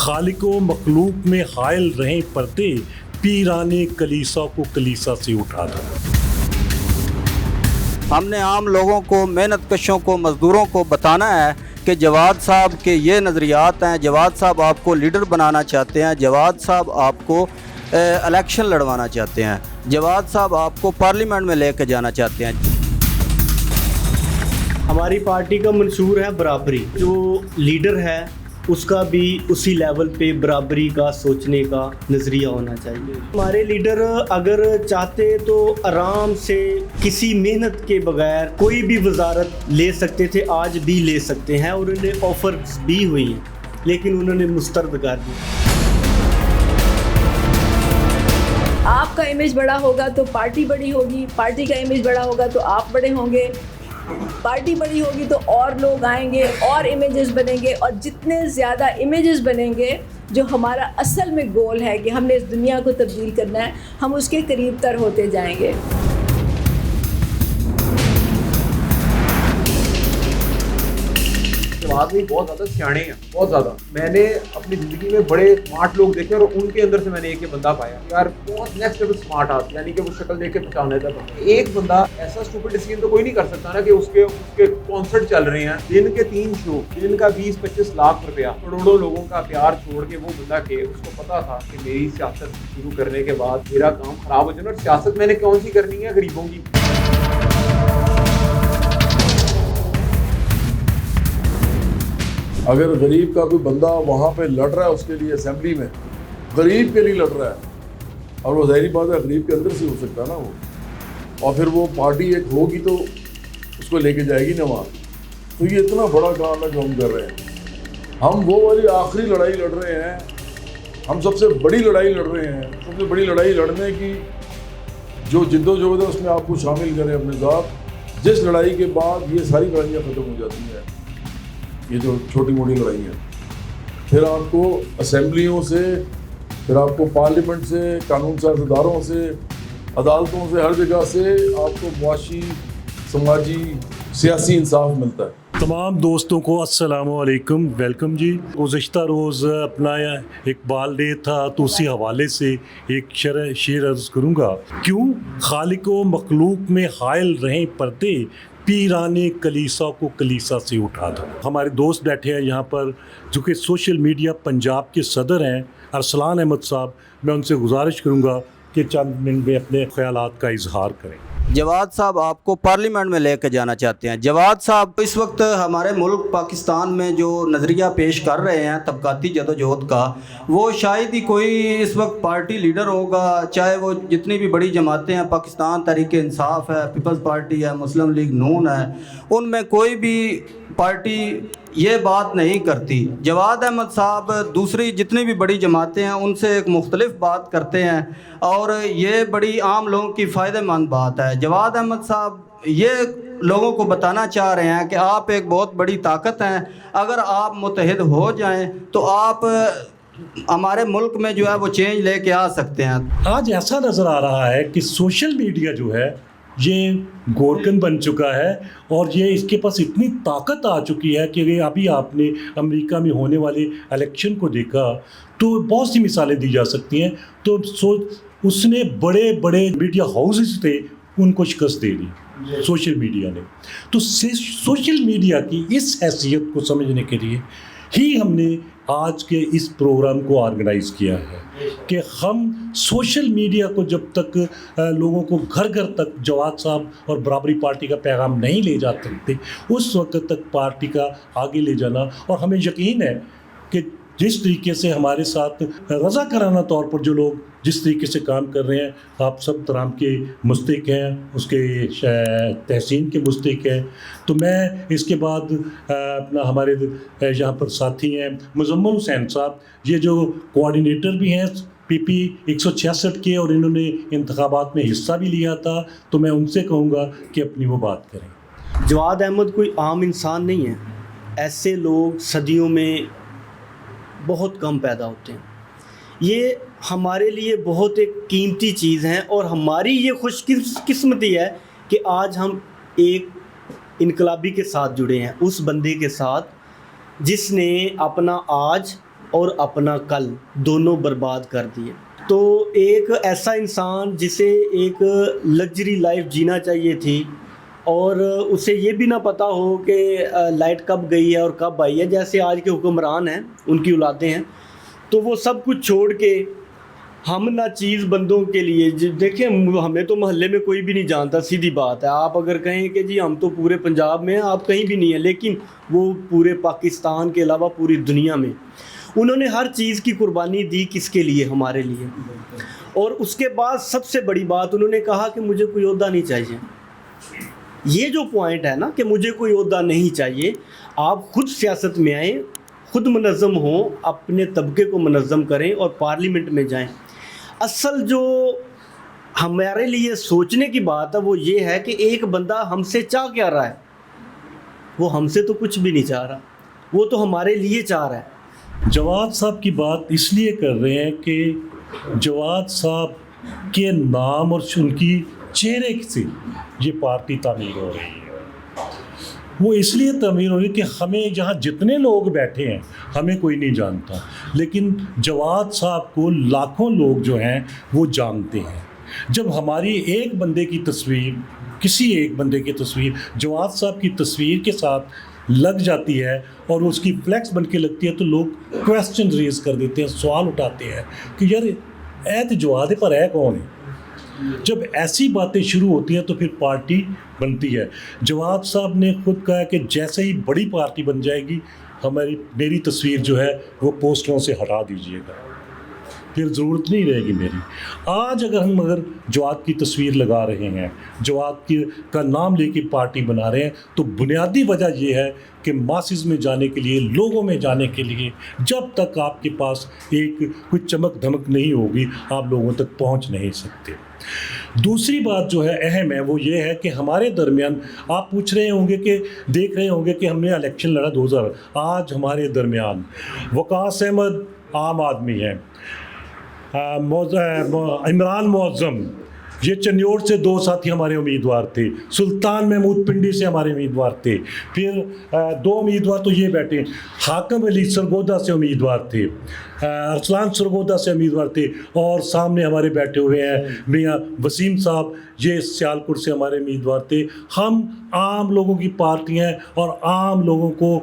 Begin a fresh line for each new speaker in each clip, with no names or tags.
खालिक व मखलूक में हायल रहें पर्दे, पीराने कलीसा को कलीसा से उठा दो।
हमने आम लोगों को, मेहनत कशों को, मज़दूरों को बताना है कि जवाद साहब के ये नज़रियात हैं। जवाद साहब आपको लीडर बनाना चाहते हैं। जवाद साहब आपको इलेक्शन लड़वाना चाहते हैं। जवाद साहब आपको पार्लियामेंट में लेकर जाना चाहते हैं।
हमारी पार्टी का मंशूर है बराबरी। जो लीडर है उसका भी उसी लेवल पे बराबरी का सोचने का नज़रिया होना चाहिए। हमारे लीडर अगर चाहते तो आराम से किसी मेहनत के बगैर कोई भी वजारत ले सकते थे, आज भी ले सकते हैं, और उन्हें ऑफर्स भी हुई हैं, लेकिन उन्होंने मुस्तरद कर दिया।
आपका इमेज बड़ा होगा तो पार्टी बड़ी होगी, पार्टी का इमेज बड़ा होगा तो आप बड़े होंगे, पार्टी बड़ी होगी तो और लोग आएंगे और इमेजेस बनेंगे, और जितने ज़्यादा इमेजेस बनेंगे, जो हमारा असल में गोल है कि हमने इस दुनिया को तब्दील करना है, हम उसके करीब तर होते जाएंगे।
आदमी बहुत ज़्यादा सियाणे हैं, बहुत ज़्यादा। मैंने अपनी ज़िंदगी में बड़े स्मार्ट लोग देखे और उनके अंदर से मैंने एक ये बंदा पाया यार, बहुत नेक्स्ट लेवल स्मार्ट आदमी, यानी कि वो शक्ल देख के पहचान लेता था। एक बंदा ऐसा स्टूपिड डिसीजन तो कोई नहीं कर सकता ना कि उसके कॉन्सर्ट चल रहे हैं, दिन के 3 शो, दिन का 20-25 लाख रुपया, करोड़ों लोगों का प्यार छोड़ के वो बंदा के उसको पता था कि मेरी सियासत शुरू करने के बाद मेरा काम खराब हो जाए, और सियासत मैंने कौन सी करनी है, गरीबों की।
अगर गरीब का कोई बंदा वहाँ पे लड़ रहा है उसके लिए असेंबली में, गरीब के लिए लड़ रहा है, और वो ज़ाहिर बात है गरीब के अंदर से हो सकता है ना वो, और फिर वो पार्टी एक होगी तो उसको लेके जाएगी ना वहाँ। तो ये इतना बड़ा काम है जो हम कर रहे हैं। हम वो वाली आखिरी लड़ाई लड़ रहे हैं, हम सबसे बड़ी लड़ाई लड़ रहे हैं। सबसे बड़ी लड़ाई लड़ने की जो जिद्दोजहद है उसमें आपको शामिल करें अपने साथ, जिस लड़ाई के बाद ये सारी लड़ाइयाँ ख़त्म हो जाती हैं, ये जो छोटी मोटी लड़ाई है, फिर आपको असेंबलियों से, फिर आपको पार्लियामेंट से, कानून साज इदारों से, अदालतों से, हर जगह से आपको मुआशी, समाजी, सियासी इंसाफ मिलता है।
तमाम दोस्तों को अस्सलाम वालेकुम, वेलकम जी। गुज़िश्ता रोज़ अपना इकबाल डे था, तो उसी हवाले से एक शेर अर्ज़ करूँगा। क्यों खालिक व मखलूक में हायल रहें पर्दे, पीराने कलीसा को कलीसा से उठा दो। हमारे दोस्त बैठे हैं यहाँ पर जो कि सोशल मीडिया पंजाब के सदर हैं, अरसलान अहमद साहब। मैं उनसे गुजारिश करूँगा कि चंद मिनट में अपने ख्यालात का इजहार करें।
जवाद साहब आपको पार्लियामेंट में लेकर जाना चाहते हैं। जवाद साहब इस वक्त हमारे मुल्क पाकिस्तान में जो नज़रिया पेश कर रहे हैं तबकाती जदोजहद का, वो शायद ही कोई इस वक्त पार्टी लीडर होगा, चाहे वो जितनी भी बड़ी जमातें हैं, पाकिस्तान तहरीक इंसाफ है, पीपल्स पार्टी है, मुस्लिम लीग नून है, उनमें कोई भी पार्टी ये बात नहीं करती। जवाद अहमद साहब दूसरी जितनी भी बड़ी जमातें हैं उनसे एक मुख्तलिफ बात करते हैं, और ये बड़ी आम लोगों की फ़ायदेमंद बात है। जवाद अहमद साहब ये लोगों को बताना चाह रहे हैं कि आप एक बहुत बड़ी ताकत हैं, अगर आप मुत्तहिद हो जाएं तो आप हमारे मुल्क में जो है वो चेंज लेके आ सकते हैं।
आज ऐसा नज़र आ रहा है कि सोशल मीडिया जो है ये गोरकन बन चुका है, और ये इसके पास इतनी ताकत आ चुकी है कि अभी आपने अमेरिका में होने वाले इलेक्शन को देखा तो बहुत सी मिसालें दी जा सकती हैं। तो उसने बड़े बड़े मीडिया हाउसेस थे, उनको शिकस्त दे दी सोशल मीडिया ने। तो सोशल मीडिया की इस हैसियत को समझने के लिए ही हमने आज के इस प्रोग्राम को ऑर्गेनाइज़ किया है कि हम सोशल मीडिया को जब तक लोगों को घर घर तक जवाद साहब और बराबरी पार्टी का पैगाम नहीं ले जा सकते, उस वक्त तक पार्टी का आगे ले जाना। और हमें यकीन है कि जिस तरीके से हमारे साथ रज़ाकाराना तौर पर जो लोग जिस तरीके से काम कर रहे हैं, आप सब तराम के मुस्तहिक हैं, उसके तहसीन के मुस्तहिक हैं। तो मैं इसके बाद अपना हमारे यहाँ पर साथी हैं मुज़म्मिल हुसैन साहब, ये जो कोऑर्डिनेटर भी हैं PP 166 के, और इन्होंने इंतखाबात में हिस्सा भी लिया था। तो मैं उनसे कहूँगा कि अपनी वो बात करें।
जवाद अहमद कोई आम इंसान नहीं है, ऐसे लोग सदियों में बहुत कम पैदा होते हैं। ये हमारे लिए बहुत एक कीमती चीज़ है, और हमारी ये खुशकिस्मती है कि आज हम एक इनकलाबी के साथ जुड़े हैं, उस बंदे के साथ जिसने अपना आज اور اپنا کل دونوں برباد کر دیے. تو ایک ایسا انسان جسے ایک لگژری لائف جینا چاہیے تھی اور اسے یہ بھی نہ پتہ ہو کہ لائٹ کب گئی ہے اور کب آئی ہے، جیسے آج کے حکمران ہیں، ان کی اولادیں ہیں، تو وہ سب کچھ چھوڑ کے ہم نہ چیز بندوں کے لیے دیکھیں، ہمیں تو محلے میں کوئی بھی نہیں جانتا، سیدھی بات ہے. آپ اگر کہیں کہ جی ہم تو پورے پنجاب میں ہیں، آپ کہیں بھی نہیں ہیں، لیکن وہ پورے پاکستان کے علاوہ پوری دنیا میں انہوں نے ہر چیز کی قربانی دی. کس کے لیے؟ ہمارے لیے. اور اس کے بعد سب سے بڑی بات انہوں نے کہا کہ مجھے کوئی عہدہ نہیں چاہیے. یہ جو پوائنٹ ہے نا کہ مجھے کوئی عہدہ نہیں چاہیے، آپ خود سیاست میں آئیں، خود منظم ہوں، اپنے طبقے کو منظم کریں اور پارلیمنٹ میں جائیں. اصل جو ہمارے لیے سوچنے کی بات ہے وہ یہ ہے کہ ایک بندہ ہم سے چاہ کیا رہا ہے. وہ ہم سے تو کچھ بھی نہیں چاہ رہا، وہ تو ہمارے لیے چاہ رہا ہے.
جواد صاحب کی بات اس لیے کر رہے ہیں کہ جواد صاحب کے نام اور ان کی چہرے سے یہ پارٹی تعمیر ہو رہی ہے. وہ اس لیے تعمیر ہو رہی ہے کہ ہمیں جہاں جتنے لوگ بیٹھے ہیں ہمیں کوئی نہیں جانتا، لیکن جواد صاحب کو لاکھوں لوگ جو ہیں وہ جانتے ہیں. جب ہماری ایک بندے کی تصویر، کسی ایک بندے کی تصویر جواد صاحب کی تصویر کے ساتھ لگ جاتی ہے اور اس کی فلیکس بن کے لگتی ہے تو لوگ کویسچن ریز کر دیتے ہیں، سوال اٹھاتے ہیں کہ یار تو جواد پر ہے کون ہے. جب ایسی باتیں شروع ہوتی ہیں تو پھر پارٹی بنتی ہے. جواد صاحب نے خود کہا کہ جیسے ہی بڑی پارٹی بن جائے گی میری تصویر جو ہے وہ پوسٹروں سے ہٹا دیجیے گا، پھر ضرورت نہیں رہے گی میری. آج اگر جواد کی تصویر لگا رہے ہیں، جواد کا نام لے کے پارٹی بنا رہے ہیں، تو بنیادی وجہ یہ ہے کہ ماسز میں جانے کے لیے، لوگوں میں جانے کے لیے جب تک آپ کے پاس ایک کوئی چمک دھمک نہیں ہوگی آپ لوگوں تک پہنچ نہیں سکتے. دوسری بات جو ہے اہم ہے وہ یہ ہے کہ ہمارے درمیان آپ پوچھ رہے ہوں گے کہ دیکھ رہے ہوں گے کہ ہم نے الیکشن لڑا 2000، آج ہمارے درمیان وقاص احمد عام آدمی ہیں، عمران معظم، یہ چنیوڑ سے 2 ساتھی ہمارے امیدوار تھے، سلطان محمود پنڈی سے ہمارے امیدوار تھے، پھر 2 امیدوار تو یہ بیٹھے، حاکم علی سرگودا سے امیدوار تھے، ارسلان سرگودا سے امیدوار تھے، اور سامنے ہمارے بیٹھے ہوئے ہیں میاں وسیم صاحب، یہ سیالکوٹ سے ہمارے امیدوار تھے. ہم عام لوگوں کی پارٹی ہیں اور عام لوگوں کو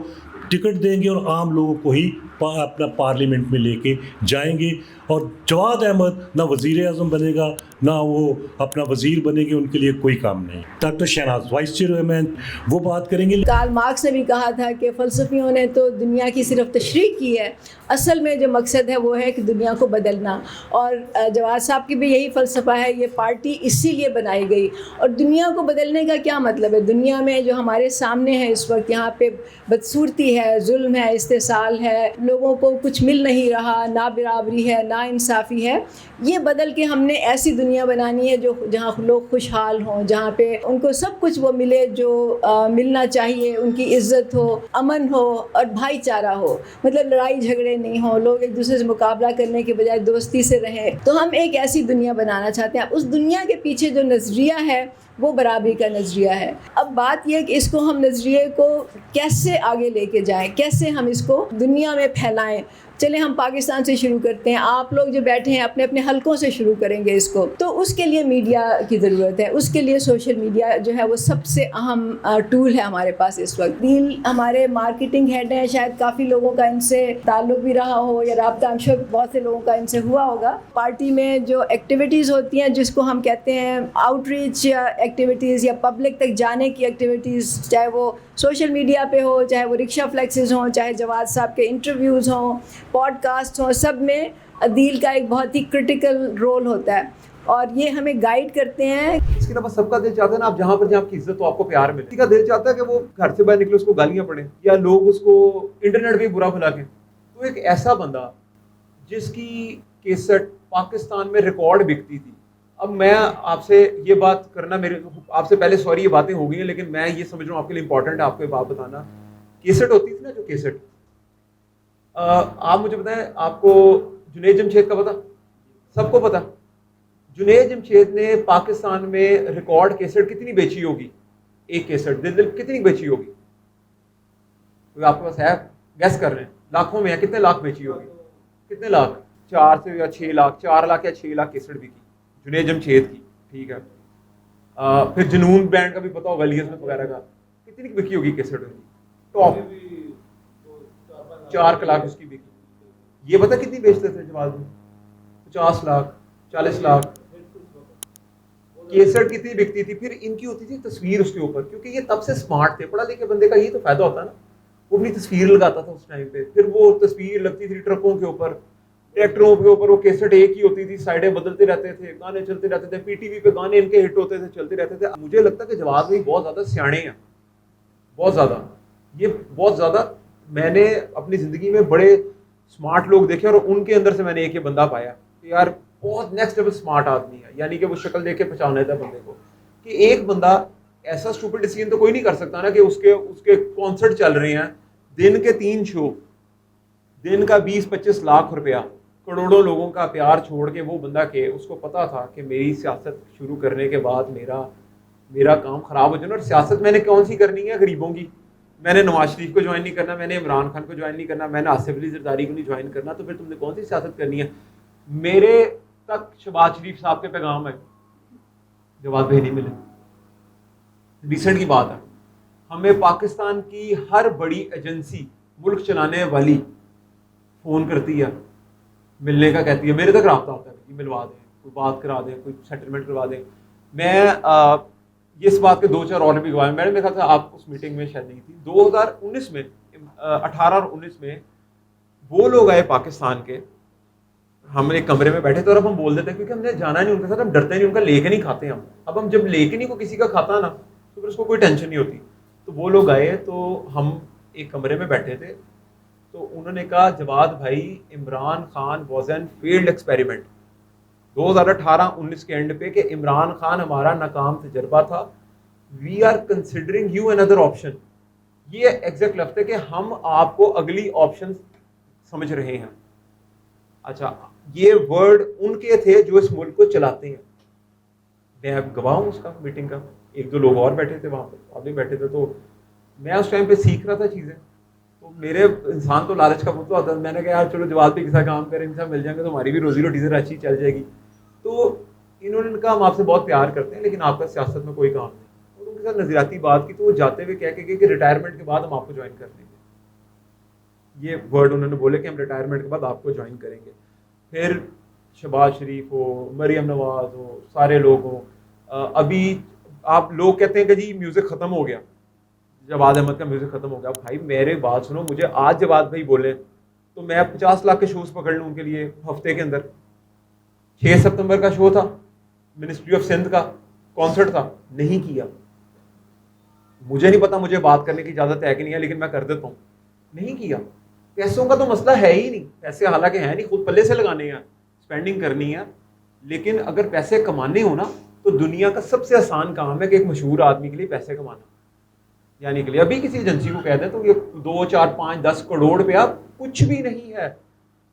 ٹکٹ دیں گے اور عام لوگوں کو ہی اپنا پارلیمنٹ میں لے کے جائیں گے. اور جواد احمد نہ وزیر اعظم بنے گا نہ وہ اپنا وزیر بنے گے، ان کے لیے کوئی کام نہیں. ڈاکٹر شہناز وائس چیئرمین وہ بات کریں گے.
کارل مارکس نے بھی کہا تھا کہ فلسفیوں نے تو دنیا کی صرف تشریح کی ہے، اصل میں جو مقصد ہے وہ ہے کہ دنیا کو بدلنا. اور جواد صاحب کی بھی یہی فلسفہ ہے، یہ پارٹی اسی لیے بنائی گئی. اور دنیا کو بدلنے کا کیا مطلب ہے؟ دنیا میں جو ہمارے سامنے ہے اس وقت، یہاں پہ بدصورتی ہے، ظلم ہے، استحصال ہے، لوگوں کو کچھ مل نہیں رہا، نا برابری ہے، نا انصافی ہے. یہ بدل کے ہم نے ایسی دنیا بنانی ہے جہاں لوگ خوشحال ہوں، جہاں پہ ان کو سب کچھ وہ ملے جو ملنا چاہیے، ان کی عزت ہو، امن ہو اور بھائی چارہ ہو. مطلب لڑائی جھگڑے نہیں ہوں، لوگ ایک دوسرے سے مقابلہ کرنے کے بجائے دوستی سے رہیں. تو ہم ایک ایسی دنیا بنانا چاہتے ہیں. اس دنیا کے پیچھے جو نظریہ ہے وہ برابری کا نظریہ ہے. اب بات یہ ہے کہ اس کو ہم نظریے کو کیسے آگے لے کے جائیں، کیسے ہم اس کو دنیا میں پھیلائیں. چلیں ہم پاکستان سے شروع کرتے ہیں. آپ لوگ جو بیٹھے ہیں اپنے اپنے حلقوں سے شروع کریں گے اس کو. تو اس کے لیے میڈیا کی ضرورت ہے، اس کے لیے سوشل میڈیا جو ہے وہ سب سے اہم ٹول ہے ہمارے پاس اس وقت. دل ہمارے مارکیٹنگ ہیڈ ہیں، شاید کافی لوگوں کا ان سے تعلق بھی رہا ہو یا رابطہ، ہم شاید بہت سے لوگوں کا ان سے ہوا ہوگا. پارٹی میں جو ایکٹیویٹیز ہوتی ہیں جس کو ہم کہتے ہیں آؤٹ ریچ ایکٹیویٹیز یا پبلک تک جانے کی ایکٹیویٹیز، چاہے وہ سوشل میڈیا پہ ہو، چاہے وہ رکشہ فلیکسز ہوں، چاہے جواد صاحب کے انٹرویوز ہوں، پوڈ کاسٹ ہوں، سب میں عدیل کا ایک بہت ہی کرٹیکل رول ہوتا ہے اور یہ ہمیں گائیڈ کرتے ہیں.
اس کے علاوہ سب کا دل چاہتا ہے نا، آپ جہاں پر جہاں آپ کی عزت ہو، آپ کو پیار ملے. کسی کا دل چاہتا ہے کہ وہ گھر سے باہر نکلے اس کو گالیاں پڑیں یا لوگ اس کو انٹرنیٹ پہ برا بھلا کے. تو ایک ایسا بندہ جس کی کیسٹ پاکستان میں ریکارڈ بکتی تھی. اب میں آپ سے یہ بات کرنا، میرے آپ سے پہلے سوری یہ باتیں ہو گئی ہیں، لیکن میں یہ سمجھ رہا ہوں آپ کے لیے امپورٹنٹ ہے آپ کو یہ بات بتانا. کیسٹ ہوتی تھی نا، جو کیسٹ، آپ مجھے بتائیں، آپ کو جنید جمشید کا پتہ؟ سب کو پتہ. جنید جمشید نے پاکستان میں ریکارڈ کیسٹ کتنی بیچی ہوگی؟ ایک کیسٹ دل کتنی بیچی ہوگی؟ کوئی آپ کے پاس ہے गैस कर रहे हैं, लाखों में है, कितने लाख बेची होगी, कितने लाख, 4 से या 6 लाख, 4 लाख या 6 लाख केसट बिकी जुनैद जमशेद की, ठीक है। फिर जुनून ब्रांड का भी पता होगा, लियस वगैरह का, कितनी की बिकी होगी केसट उनकी, टॉप 4 लाख उसकी बिकी। ये पता कितनी बेचते थे जवाब में, 50 लाख, 40 लाख केसट कितनी बिकती थी। फिर इनकी होती थी तस्वीर उसके ऊपर, क्योंकि ये तब से स्मार्ट थे, पढ़ा लिखे बंदे का ये तो फायदा होता है ना, वो अपनी तस्वीर लगाता था उस टाइम पे, फिर वो तस्वीर लगती थी ट्रकों के ऊपर, ट्रैक्टरों के ऊपर, वो केसट एक ही होती थी, साइडें बदलते रहते थे, गाने चलते रहते थे, पीटीवी पे गाने इनके हिट होते थे, चलते रहते थे। मुझे लगता है कि जवाब भाई बहुत ज़्यादा सियाणे हैं, बहुत ज़्यादा, ये बहुत ज़्यादा। मैंने अपनी ज़िंदगी में बड़े स्मार्ट लोग देखे और उनके अंदर से मैंने एक ये बंदा पाया कि यार बहुत नेक्स्ट लेवल स्मार्ट आदमी है, यानी कि वो शक्ल देख के पहचान लेता है बंदे को कि एक बंदा ऐसा स्टूपिड डिसीजन तो कोई नहीं कर सकता ना कि उसके कॉन्सर्ट चल रहे हैं, दिन के 3 शो, दिन का 20-25 लाख रुपया, करोड़ों लोगों का प्यार छोड़ के वो बंदा के उसको पता था कि मेरी सियासत शुरू करने के बाद मेरा काम ख़राब हो जाना, और सियासत मैंने कौन सी करनी है, गरीबों की। मैंने नवाज शरीफ को ज्वाइन नहीं करना, मैंने इमरान खान को ज्वाइन नहीं करना, मैंने आसिफ अली जरदारी को नहीं ज्वाइन करना, तो फिर तुमने कौन सी सियासत करनी है। मेरे तक शहबाज शरीफ साहब के पैगाम है, जवाब भी नहीं मिले। रिसेंट की बात है, हमें पाकिस्तान की हर बड़ी एजेंसी मुल्क चलाने वाली फ़ोन करती है, मिलने का कहती है, मेरे तक रब्ता होता है कि मिलवा दें, कोई बात करा दें, कोई सेटलमेंट करवा दें। मैं इस बात के 2-4 और भी गवाह, मैंने देखा था आप उस मीटिंग में शायद नहीं थी, 2019 में 18 और 19 में वो लोग आए पाकिस्तान के, हम एक कमरे में बैठे थे और अब हम बोल देते हैं, क्योंकि हमने जाना नहीं उनके साथ, हम डरते नहीं, उनका लेके नहीं खाते हम। अब हम जब लेके नहीं को किसी का खाता ना, तो फिर उसको कोई टेंशन नहीं होती। तो वो लोग आए, तो हम एक कमरे में बैठे थे, तो उन्होंने कहा जवाद भाई, Imran Khan was an failed experiment 2018-19 के एंड पे, कि इमरान खान हमारा नाकाम तजर्बा था, we are considering you another option. ये एग्जैक्ट लफ्ज़ है कि हम आपको अगली ऑप्शन समझ रहे हैं। अच्छा, ये वर्ड उनके थे जो इस मुल्क को चलाते हैं। मैं गवाह हूँ उसका, मीटिंग का, 1-2 लोग और बैठे थे वहाँ पर, आप भी बैठे थे, तो मैं उस टाइम पे सीख रहा था चीज़ें। तो मेरे इंसान तो लालच का पुतला होता है, मैंने कहा यार चलो जवाब भी किसा काम करें, इनसे मिल जाएंगे तो हमारी भी रोजी रोटी से अच्छी चल जाएगी। तो इन्होंने कहा हम आपसे बहुत प्यार करते हैं, लेकिन आपका सियासत में कोई काम नहीं। और उनके साथ नज़रियाती बात की, तो वो जाते हुए कह के गए कि रिटायरमेंट के बाद हम आपको ज्वाइन कर लेंगे। ये वर्ड उन्होंने बोले कि हम रिटायरमेंट के बाद आपको ज्वाइन करेंगे। फिर शहबाज शरीफ हो, मरियम नवाज हो, सारे लोग हो, अभी आप लोग कहते हैं कि जी म्यूज़िक ख़त्म हो गया, जवाद अहमद का म्यूज़िक ख़त्म हो गया। भाई मेरे बात सुनो, मुझे आज जवाद भाई बोले तो मैं 50 लाख के शोज़ पकड़ लूँ उनके लिए हफ्ते के अंदर। 6 सितंबर का शो था, मिनिस्ट्री ऑफ सिंध का कॉन्सर्ट था, नहीं किया। मुझे नहीं पता मुझे बात करने की इजाज़त है कि नहीं है, लेकिन मैं कर देता हूँ, नहीं किया। पैसों का तो मसला है ही नहीं, पैसे हालांकि हैं नहीं, खुद पल्ले से लगाने हैं, स्पेंडिंग करनी है। लेकिन अगर पैसे कमाने हो ना, तो दुनिया का सबसे आसान काम है कि एक मशहूर आदमी के लिए पैसे कमाना। यानी कि लिए अभी किसी एजेंसी को कह दें तो ये 2, 4, 5, 10 करोड़ रुपया कुछ भी नहीं है,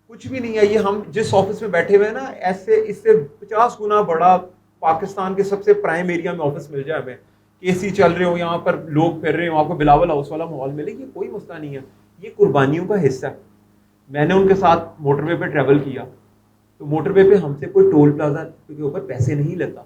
कुछ भी नहीं है। ये हम जिस ऑफिस में बैठे हुए हैं ना, ऐसे इससे 50 गुना बड़ा पाकिस्तान के सबसे प्राइम एरिया में ऑफिस मिल जाए हमें, एसी चल रहे हो, यहाँ पर लोग फिर रहे हो, आपको बिलावल हाउस वाला माहौल मिले, ये कोई मसला नहीं है। ये कुर्बानियों का हिस्सा है। मैंने उनके साथ मोटरवे पे ट्रैवल किया, तो मोटरवे पे हमसे कोई टोल प्लाजा के ऊपर पैसे नहीं लेता,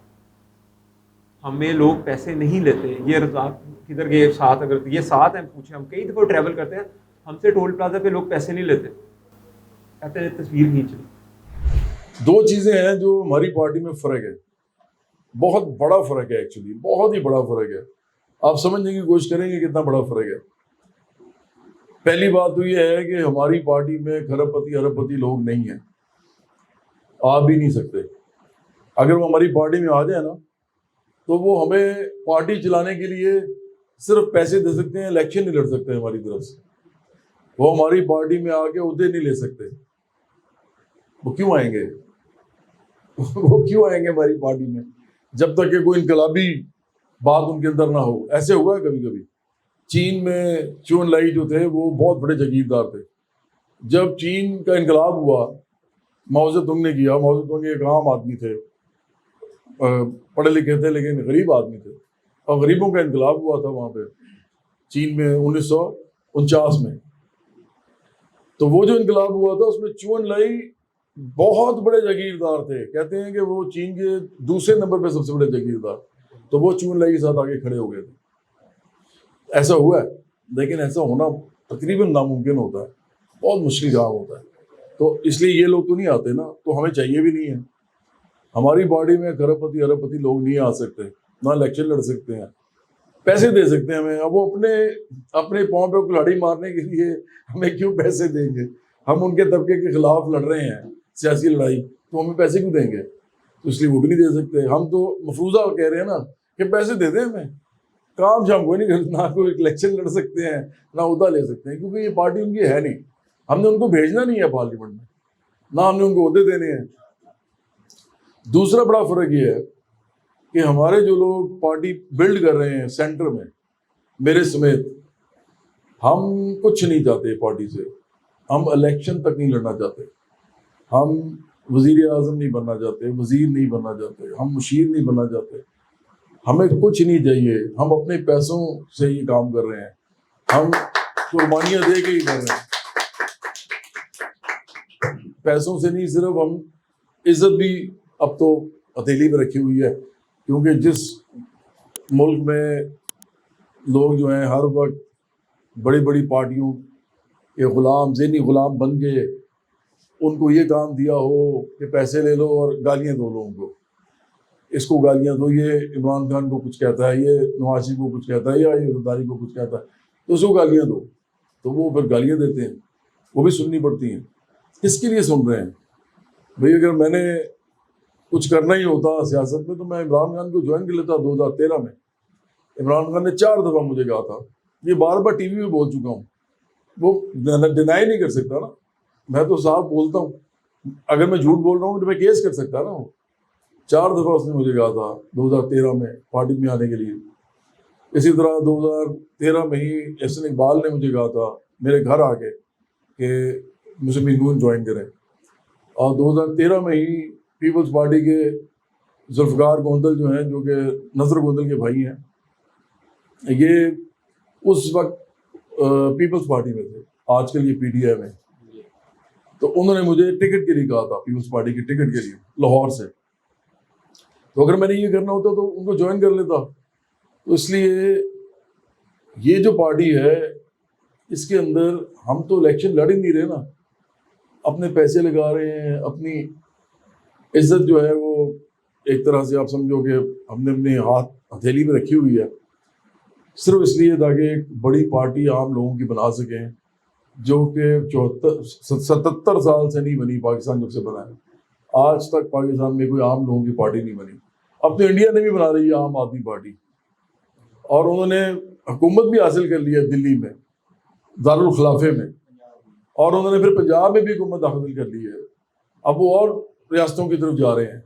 हमें लोग पैसे नहीं लेते। ये रज़ाक किधर गए साथ, अगर ये साथ हैं पूछे, हम कई दफ़ा ट्रैवल करते हैं, हमसे टोल प्लाजा पे लोग पैसे नहीं लेते, कहते हैं तस्वीर खींच ली।
2 चीज़ें हैं जो हमारी पार्टी में फ़र्क है, बहुत बड़ा फ़र्क है, एक्चुअली बहुत ही बड़ा फ़र्क है। आप समझने की कोशिश करेंगे कितना बड़ा फ़र्क है। पहली बात तो ये है कि हमारी पार्टी में खरबपति अरबपति लोग नहीं हैं, आ भी नहीं सकते। अगर वो हमारी पार्टी में आ जाए ना, तो वो हमें पार्टी चलाने के लिए सिर्फ पैसे दे सकते हैं, इलेक्शन नहीं लड़ सकते हमारी तरफ से। वो हमारी पार्टी में आके उहदे नहीं ले सकते। वो क्यों आएंगे? वो क्यों आएंगे हमारी पार्टी में जब तक कि कोई इनकलाबी बात उनके अंदर ना हो। ऐसे हुआ है कभी कभी। चीन में चू एनलाई जो थे वो बहुत बड़े जागीरदार थे। जब चीन का इनकलाब हुआ, माओ ज़ेदुंग ने किया। माओ ज़ेदुंग एक आम आदमी थे, पढ़े लिखे थे लेकिन गरीब आदमी थे, और गरीबों का इनकलाब हुआ था वहाँ पे चीन में 1949 में। تو وہ جو انقلاب ہوا تھا اس میں چو ان لائی بہت بڑے جاگیردار تھے، کہتے ہیں کہ وہ چین کے دوسرے نمبر پہ سب سے بڑے جاگیردار، تو وہ چو ان لائی کے ساتھ آگے کھڑے ہو گئے تھے. ایسا ہوا ہے، لیکن ایسا ہونا تقریباً ناممکن ہوتا ہے، بہت مشکل کام ہوتا ہے. تو اس لیے یہ لوگ تو نہیں آتے نا، تو ہمیں چاہیے بھی نہیں ہے. ہماری باڈی میں ارب پتی لوگ نہیں آ سکتے، نہ الیکشن لڑ سکتے ہیں، پیسے دے سکتے ہیں ہمیں. اب وہ اپنے پاؤں پہ کلاڑی مارنے کے لیے ہمیں کیوں پیسے دیں گے؟ ہم ان کے طبقے کے خلاف لڑ رہے ہیں سیاسی لڑائی، تو ہمیں پیسے کیوں دیں گے؟ تو اس لیے وہ بھی نہیں دے سکتے. ہم تو مفروضہ کہہ رہے ہیں نا کہ پیسے دے دیں ہمیں، کام شام کوئی نہیں کرتے، نہ کوئی الیکشن لڑ سکتے ہیں نہ عہدہ لے سکتے ہیں، کیونکہ یہ پارٹی ان کی ہے نہیں. ہم نے ان کو بھیجنا نہیں ہے پارلیمنٹ میں، نہ ہم نے ان کو عہدے دینے ہیں. دوسرا بڑا فرق یہ ہے کہ ہمارے جو لوگ پارٹی بلڈ کر رہے ہیں سینٹر میں، میرے سمیت، ہم کچھ نہیں چاہتے پارٹی سے. ہم الیکشن تک نہیں لڑنا چاہتے، ہم وزیر اعظم نہیں بننا چاہتے، وزیر نہیں بننا چاہتے، ہم مشیر نہیں بننا چاہتے. ہمیں کچھ نہیں چاہیے، ہم اپنے پیسوں سے یہ کام کر رہے ہیں، ہم قربانیاں دے کے ہی کر رہے ہیں. پیسوں سے نہیں، صرف ہم عزت بھی اب تو ہتھیلی میں رکھی ہوئی ہے، کیونکہ جس ملک میں لوگ جو ہیں ہر وقت بڑی بڑی پارٹیوں کے غلام، ذہنی غلام بن گئے، ان کو یہ کام دیا ہو کہ پیسے لے لو اور گالیاں دو لوگوں کو. اس کو گالیاں دو، یہ عمران خان کو کچھ کہتا ہے، یہ نواز شریف کو کچھ کہتا ہے، یا یہ زرداری کو کچھ کہتا ہے، تو اس کو گالیاں دو. تو وہ پھر گالیاں دیتے ہیں، وہ بھی سننی پڑتی ہیں. کس کے لیے سن رہے ہیں بھئی؟ اگر میں نے کچھ کرنا ہی ہوتا سیاست میں تو میں عمران خان کو جوائن کر لیتا 2013 میں. عمران خان نے 4 دفعہ مجھے کہا تھا، یہ بار بار ٹی وی میں بول چکا ہوں، وہ ڈینائی نہیں کر سکتا نا. میں تو صاحب بولتا ہوں، اگر میں جھوٹ بول رہا ہوں تو میں کیس کر سکتا نا. وہ 4 دفعہ اس نے مجھے کہا تھا 2013 میں پارٹی میں آنے کے لیے. اسی طرح 2013 میں ہی احسن اقبال نے مجھے کہا تھا میرے گھر آ کے کہ مسلم نون جوائن کریں. اور 2013 میں ہی پیپلز پارٹی کے ذوالفقار گوندل جو ہیں، جو کہ نظر گوندل کے بھائی ہیں، یہ اس وقت پیپلز پارٹی میں تھے، آج کل یہ پی ٹی آئی میں. تو انہوں نے مجھے ٹکٹ کے لیے کہا تھا، پیپلز پارٹی کی ٹکٹ کے لیے لاہور سے. تو اگر میں نے یہ کرنا ہوتا تو ان کو جوائن کر لیتا. تو اس لیے یہ جو پارٹی ہے اس کے اندر ہم تو الیکشن لڑ ہی نہیں رہے نا، اپنے پیسے لگا رہے ہیں، اپنی عزت جو ہے وہ ایک طرح سے آپ سمجھو کہ ہم نے اپنے ہاتھ ہتھیلی میں رکھی ہوئی ہے، صرف اس لیے تاکہ ایک بڑی پارٹی عام لوگوں کی بنا سکیں، جو کہ 77 سال سے نہیں بنی پاکستان جب سے بنا ہے. آج تک پاکستان میں کوئی عام لوگوں کی پارٹی نہیں بنی. اب تو انڈیا نے بھی بنا رہی ہے عام آدمی پارٹی، اور انہوں نے حکومت بھی حاصل کر لی ہے دلی میں دارالخلافے میں، اور انہوں نے پھر پنجاب میں بھی حکومت حاصل کر لی ہے. اب وہ اور ریاستوں کی طرف جا رہے ہیں.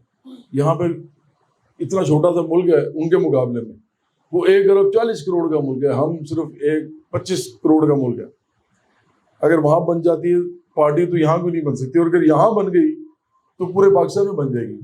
یہاں پہ اتنا چھوٹا سا ملک ہے ان کے مقابلے میں، وہ 1 ارب 40 کروڑ کا ملک ہے، ہم صرف 25 کروڑ کا ملک ہے. اگر وہاں بن جاتی ہے پارٹی تو یہاں بھی نہیں بن سکتی، اور اگر یہاں بن گئی تو پورے پاکستان میں بن جائے گی.